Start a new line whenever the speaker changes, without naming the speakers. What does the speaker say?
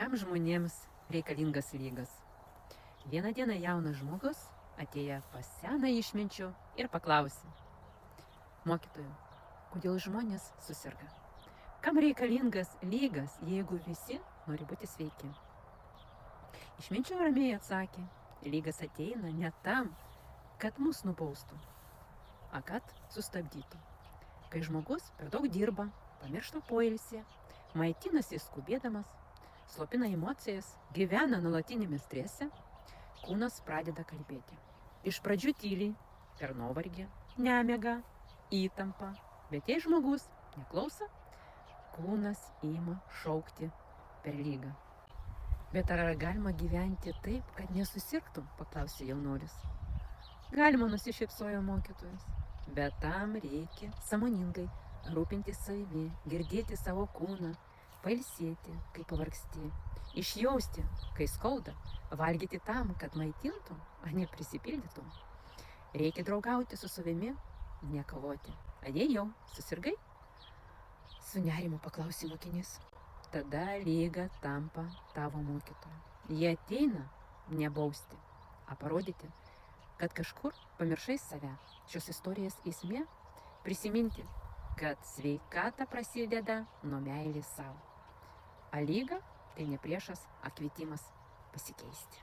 Kam žmonėms reikalingas lygas? Vieną dieną jaunas žmogus atėjo pas seną išminčių ir paklausė: mokytojau, kodėl žmonės susirga? Kam reikalingas lygas, jeigu visi nori būti sveiki? Išminčių ramiai atsakė: lygas ateina ne tam, kad mus nubaustų, o kad sustabdytų. Kai žmogus per daug dirba, pamiršta poilsį, maitinasi skubėdamas, slopina emocijas, gyvena nuolatinėme strese, kūnas pradeda kalbėti. Iš pradžių tyliai, per nuovargį, nemigą, įtampą, bet jei žmogus neklauso, kūnas ima šaukti per lygą. Bet ar galima gyventi taip, kad nesusirgtum, paklausė jaunuolis. Galima, nusišypsojo mokytojas, bet tam reikia sąmoningai rūpintis savimi, girdėti savo kūną, pailsėti, kai pavargsti, išjausti, kai skauda, valgyti tam, kad maitintum, o ne prisipildytum. Reikia draugauti su savimi, nekovoti. A jei jau susirgai? Su nerimu paklausė mokinys. Tada lyga tampa tavo mokytoju. Jie ateina ne bausti, o parodyti, kad kažkur pamiršai save. Šios istorijos esmė – prisiminti, kad sveikata prasideda nuo meilės savo. A lyga – tai ne priešas, o kvietimas pasikeisti.